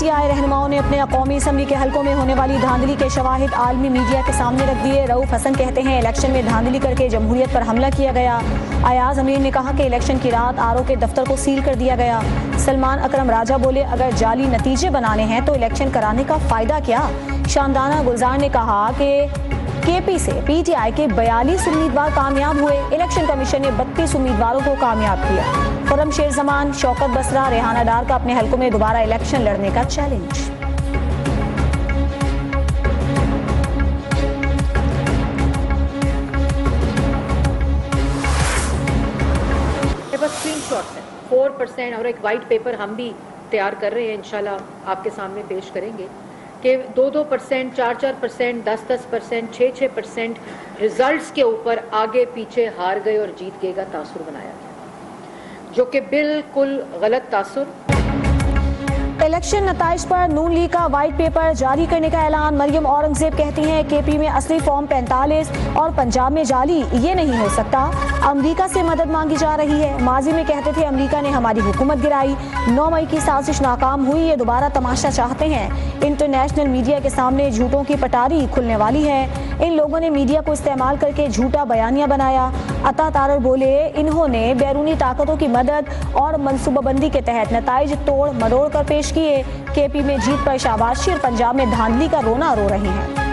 PTI रहनुमाओं ने अपने कौमी असम्बली के हलकों में होने वाली धांधली के शवाहिद आलमी मीडिया के सामने रख दिए। रऊफ हसन कहते हैं इलेक्शन में धांधली करके जमहूरियत पर हमला किया गया। अयाज अमीर ने कहा कि इलेक्शन की रात RO के दफ्तर को सील कर दिया गया। सलमान अकरम राजा बोले अगर जाली नतीजे बनाने हैं तो इलेक्शन कराने का फायदा क्या। शानदाना गुलजार ने कहा कि KP से PTI के 42 उम्मीदवार कामयाब हुए। इलेक्शन कमीशन ने 32 उम्मीदवारों को कामयाब किया। खुर्रम शेर जमान, शौकत बसरा, रेहाना डार का अपने हलकों में दोबारा इलेक्शन लड़ने का चैलेंज। स्क्रीनशॉट्स हैं 4% और एक वाइट पेपर हम भी तैयार कर रहे हैं, इंशाल्लाह आपके सामने पेश करेंगे कि 2-2%, 4-4%, 10-10%, 6-6% रिजल्ट्स के ऊपर आगे पीछे हार गए और जीत गए का तासुर बनाया गया, जो कि बिल्कुल गलत तासुर। इलेक्शन नताइज पर नून लीग का वाइट पेपर जारी करने का ऐलान। मरियम औरंगजेब कहती हैं KP में असली फॉर्म 45 और पंजाब में जाली, ये नहीं हो सकता। अमेरिका से मदद मांगी जा रही है। माजी में कहते थे अमेरिका ने हमारी हुकूमत गिराई। 9 मई की साजिश नाकाम हुई, ये दोबारा तमाशा चाहते हैं। इंटरनेशनल मीडिया के सामने झूठों की पटारी खुलने वाली है। इन लोगों ने मीडिया को इस्तेमाल करके झूठा बयानिया बनाया। अता तारर बोले इन्होंने बैरूनी ताकतों की मदद और मनसूबाबंदी के तहत नताइज तोड़ मरोड़ कर पेश किए। KP में जीत पर शाबाशी और पंजाब में धांधली का रोना रो रहे हैं।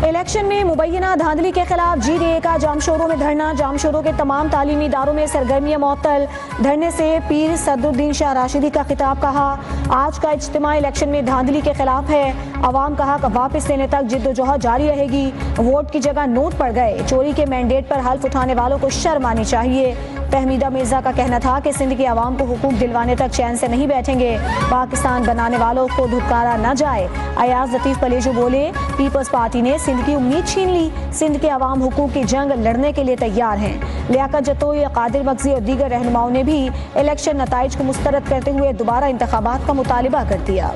इलेक्शन में मुबैना धांधली के खिलाफ GDA का जामशोरों में धरना। जामशोरों के तमाम तालीमी इदारों में सरगर्मियां मुअत्तल। धरने से पीर सदरुद्दीन शाह राशिदी का खिताब। कहा आज का इज्तिमा इलेक्शन में धांधली के खिलाफ है। अवाम का हक वापस लेने तक जिद्दोजहद जारी रहेगी। वोट की जगह नोट पड़ गए। चोरी के मैंडेट पर हल्फ उठाने वालों को शर्म आनी चाहिए। फहमीदा मिर्जा का कहना था कि सिंध के अवाम को हुकूक दिलवाने तक चैन से नहीं बैठेंगे। पाकिस्तान बनाने वालों को धुतकारा न जाए। अयाज लतीफ पलेजो बोले पीपल्स पार्टी ने सिंध की उम्मीद छीन ली। सिंध के अवाम हुकूक की जंग लड़ने के लिए तैयार हैं। लियाकत जतोई, कादिर मगजी और दीगर रहनुमाओं ने भी इलेक्शन नताइज को मुस्तरद करते हुए दोबारा इंतखाबात का मुतालिबा कर दिया।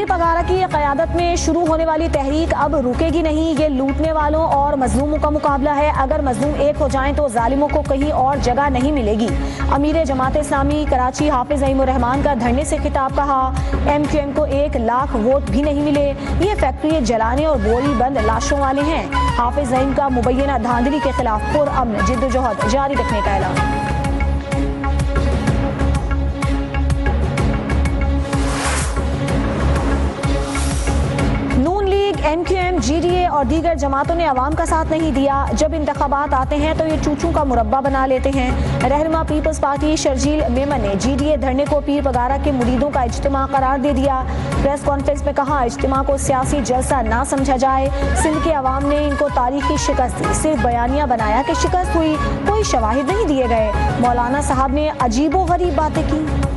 पगारा की क़यादत में शुरू होने वाली तहरीक अब रुकेगी नहीं। ये लूटने वालों और मजलूमों का मुकाबला है। अगर मजलूम एक हो जाएं तो जालिमों को कहीं और जगह नहीं मिलेगी। अमीर जमात इस्लामी कराची हाफिज नईमुर रहमान का धरने से खिताब। कहा MQM को 1 लाख वोट भी नहीं मिले। ये फैक्ट्री जलाने और बोरी बंद लाशों वाले हैं। हाफिज नईम का मुबैना धांधली के खिलाफ पुरअमन जिद्दोजहद जारी रखने का ऐलान। MQM, GDA और दीगर जमातों ने अवाम का साथ नहीं दिया। जब इंतखाबात आते हैं तो ये चूचू का मुरब्बा बना लेते हैं। रहनुमा पीपल्स पार्टी शर्जील मेमन ने GDA धरने को पीर पगारा के मुरीदों का इज्तिमा करार दे दिया। प्रेस कॉन्फ्रेंस में कहा इज्तिमा को सियासी जलसा ना समझा जाए। सिंध के अवाम ने इनको तारीखी शिकस्त दी। सिर्फ बयानिया बनाया कि शिकस्त हुई, कोई शवाहिद नहीं दिए गए। मौलाना साहब ने अजीबो गरीब बातें की।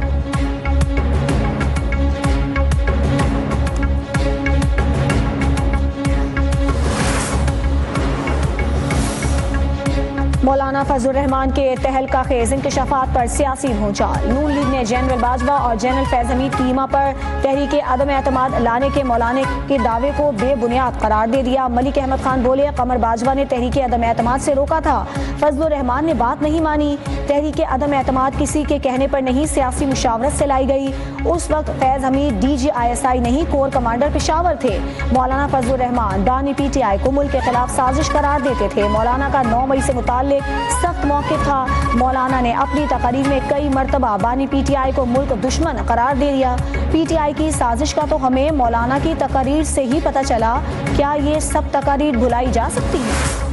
मौलाना फजलुर रहमान के तहलका खेज इंकशाफात पर सियासी भूचाल। नून लीग ने जनरल बाजवा और जनरल फैज हमीद की ईमा पर तहरीके अदम एतमाद लाने के मौलाना के दावे को बेबुनियाद करार दे दिया। मलिक अहमद खान बोले कमर बाजवा ने तहरीके अदम एतमाद से रोका था। फजलुर रहमान ने बात नहीं मानी। तहरीके अदम एतमाद किसी के कहने पर नहीं, सियासी मुशावरत से लाई गई। उस वक्त फैज हमीद DG ISI नहीं, कोर कमांडर पेशावर थे। मौलाना फजलुर रहमान बानी PTI को मुल्क के खिलाफ साजिश करार देते थे। मौलाना का 9 मई से मुताल्लिक सख्त मौक़िफ़ था। मौलाना ने अपनी तकरीर में कई मरतबा बानी PTI को मुल्क दुश्मन करार दे दिया। PTI की साजिश का तो हमें मौलाना की तकरीर से ही पता चला। क्या ये सब तकरीर भुलाई जा सकती है?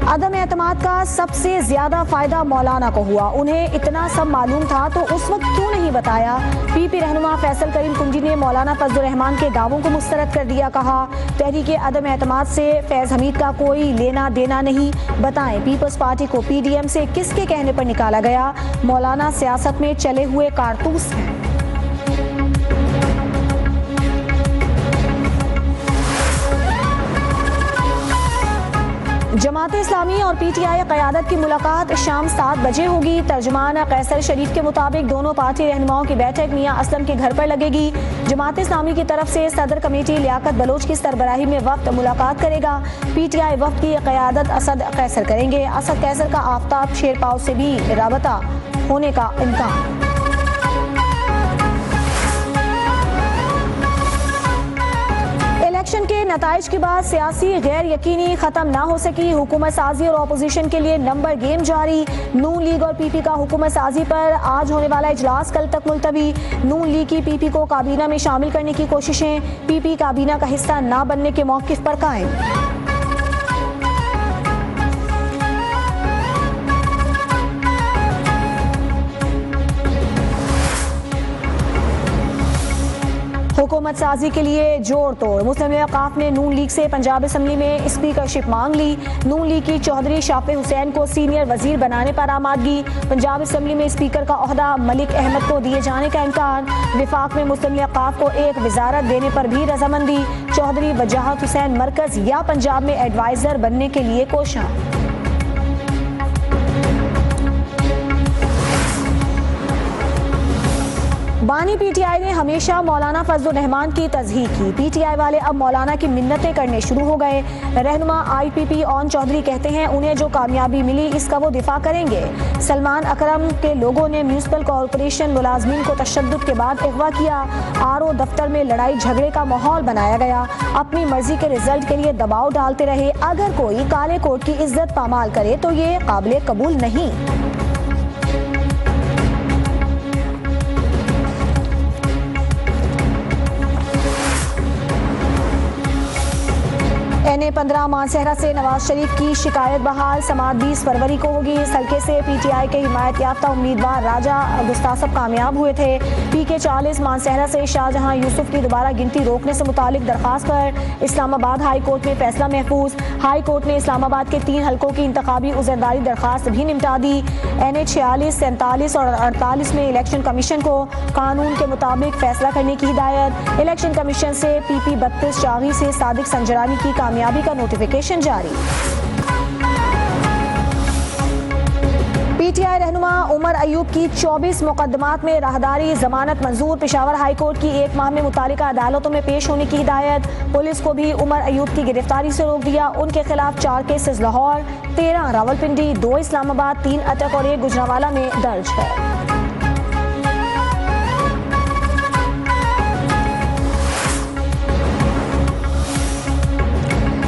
अदम एतमाद का सबसे ज्यादा फायदा मौलाना को हुआ। उन्हें इतना सब मालूम था तो उस वक्त क्यों नहीं बताया? PP रहनुमा फैसल करीम कुंजी ने मौलाना फजलुर रहमान के दावों को मुस्तरद कर दिया। कहा तहरीके अदम एतमाद से फैज हमीद का कोई लेना देना नहीं। बताएं पीपल्स पार्टी को PDM से किसके कहने पर निकाला गया? मौलाना सियासत में चले हुए कारतूस हैं। जमात इस्लामी और PTI क़यादत की मुलाकात शाम 7 बजे होगी। तर्जुमान कैसर शरीफ के मुताबिक दोनों पार्टी रहनुमाओं की बैठक मियां असलम के घर पर लगेगी। जमात इस्लामी की तरफ से सदर कमेटी लियाकत बलोच की सरबराही में वक्त मुलाकात करेगा। PTI वक्त की क़यादत असद कैसर करेंगे। असद कैसर का आफ्ताब शेरपाव से भी राबता होने का इम्कान। इलेक्शन के नताइज के बाद सियासी गैर यकीनी खत्म ना हो सकी। हुकूमत साजी और अपोजिशन के लिए नंबर गेम जारी। नून लीग और PP का हुकूमत साजी पर आज होने वाला इजलास कल तक मुलतवी। नून लीग की PP को काबीना में शामिल करने की कोशिशें। PP काबीना का हिस्सा ना बनने के मौक़िफ़ पर कायम। हुकूमत साजी के लिए जोड़ तोड़। मुस्लिम लीग वक़ाफ़ ने नून लीग से पंजाब असम्बली में स्पीकरशिप मांग ली। नून लीग की चौधरी शाफे हुसैन को सीनियर वजीर बनाने पर आमादगी। पंजाब असम्बली में स्पीकर का ओहदा मलिक अहमद को दिए जाने का इम्कान। विफाक में मुस्लिम लीग वक़ाफ़ को एक वजारत देने पर भी रजामंदी। चौधरी वजाहत हुसैन मरकज या पंजाब में एडवाइजर बनने के लिए कोशां। बानी PTI ने हमेशा मौलाना फजलुर रहमान की तज़हीक की। PTI वाले अब मौलाना की मिन्नतें करने शुरू हो गए। रहनुमा IPP ऑन चौधरी कहते हैं उन्हें जो कामयाबी मिली इसका वो दिफा करेंगे। सलमान अकरम के लोगों ने म्यूनिसिपल कॉरपोरेशन मुलाजमीन को तशद्दुद के बाद अगवा किया। RO दफ्तर में लड़ाई झगड़े का माहौल बनाया गया। अपनी मर्जी के रिजल्ट के लिए दबाव डालते रहे। अगर कोई काले कोट की इज्जत पामाल करे तो ये काबिल कबूल नहीं। NA 15 मानसहरा से नवाज शरीफ की शिकायत बहाल। समाअत 20 फरवरी को होगी। इस हल्के से PTI के हिमायत याफ्ता उम्मीदवार राजा गुस्तासब कामयाब हुए थे। PK 40 मानसहरा से शाहजहां यूसुफ की दोबारा गिनती रोकने से मुतालिक दरखास्त पर इस्लामाबाद हाई कोर्ट में फैसला महफूज। हाई कोर्ट ने इस्लामाबाद के 3 हल्कों की इंतखाबी उज़रदारी दरखास्त भी निपटा दी। NA 46, 47 और 48 में इलेक्शन कमीशन को कानून के मुताबिक फैसला करने की हिदायत। इलेक्शन कमीशन से PP 32 शाही से सादिक संजरानी की कामयाबी का नोटिफिकेशन जारी। PTI रहनुमा उमर अयूब की 24 मुकदमात में राहदारी जमानत मंजूर। पेशावर हाई कोर्ट की 1 माह में मुतालिका अदालतों में पेश होने की हिदायत। पुलिस को भी उमर अयूब की गिरफ्तारी से रोक दिया। उनके खिलाफ 4 केसेस लाहौर, 13 रावलपिंडी, 2 इस्लामाबाद, 3 अटक और 1 गुजरांवाला में दर्ज है।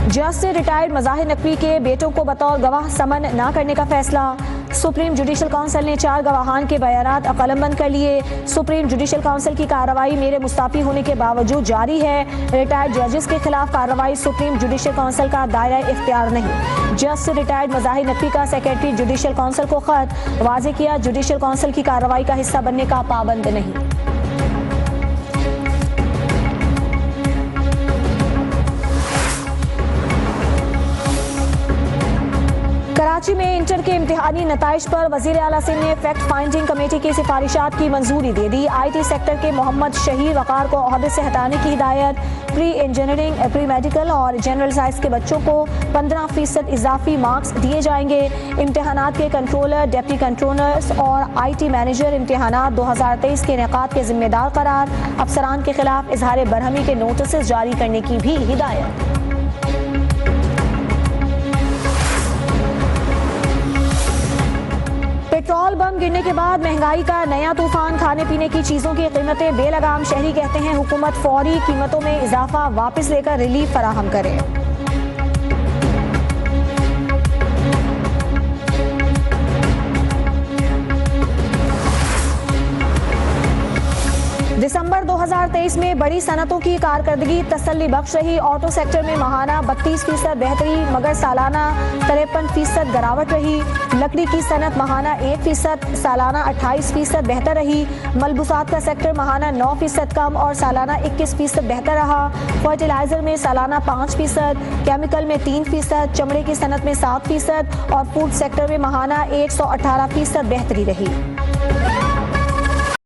जज से रिटायर्ड मज़ाहिर नकवी के बेटों को बतौर गवाह समन न करने का फैसला। सुप्रीम जुडिशल काउंसिल ने 4 गवाहान के बयानात कलमबंद कर लिए। सुप्रीम जुडिशल काउंसिल की कार्रवाई मेरे मुस्ताफी होने के बावजूद जारी है। रिटायर्ड जजेस के खिलाफ कार्रवाई सुप्रीम जुडिशल काउंसिल का दायरा इख्तियार नहीं। जज से रिटायर्ड मज़ाहिर नकवी का सेक्रेटरी जुडिशल काउंसिल को खत वाज़े किया, जुडिशल काउंसिल की कार्रवाई का हिस्सा बनने का पाबंद नहीं। कराची में इंटर के इम्तिहानी नताइज पर वज़ीर आला सिंध ने फैक्ट फाइंडिंग कमेटी की सिफारिशात की मंजूरी दे दी। IT सेक्टर के मोहम्मद शहीर वकार को ओहदे से हटाने की हिदायत। प्री इंजीनियरिंग, प्री मेडिकल और जनरल साइंस के बच्चों को 15% इजाफी मार्क्स दिए जाएंगे। इम्तिहानात के कंट्रोलर, डिप्टी कंट्रोलर्स और IT मैनेजर इम्तिहानात 2023 के इनेकाद के जिम्मेदार करार। अफसरान के खिलाफ इजहार बरहमी के नोटिस जारी करने की भी हिदायत। पेट्रोल बम गिरने के बाद महंगाई का नया तूफान। खाने पीने की चीजों की कीमतें बेलगाम। शहरी कहते हैं हुकूमत फौरी कीमतों में इजाफा वापस लेकर रिलीफ फराहम करे। दिसंबर 2023 में बड़ी सनतों की कारकर्दगी तसल्ली बख्श रही। ऑटो सेक्टर में माहाना 32% बेहतरी मगर सालाना 53% गिरावट रही। लकड़ी की सनत माहाना 1%, सालाना 28% बेहतर रही। मलबूसात का सेक्टर माहाना 9% कम और सालाना 21% बेहतर रहा। फर्टिलाइजर में सालाना 5%, केमिकल में 3%, चमड़े की सनत में 7% और फूड सेक्टर में माहाना 118% बेहतरी रही।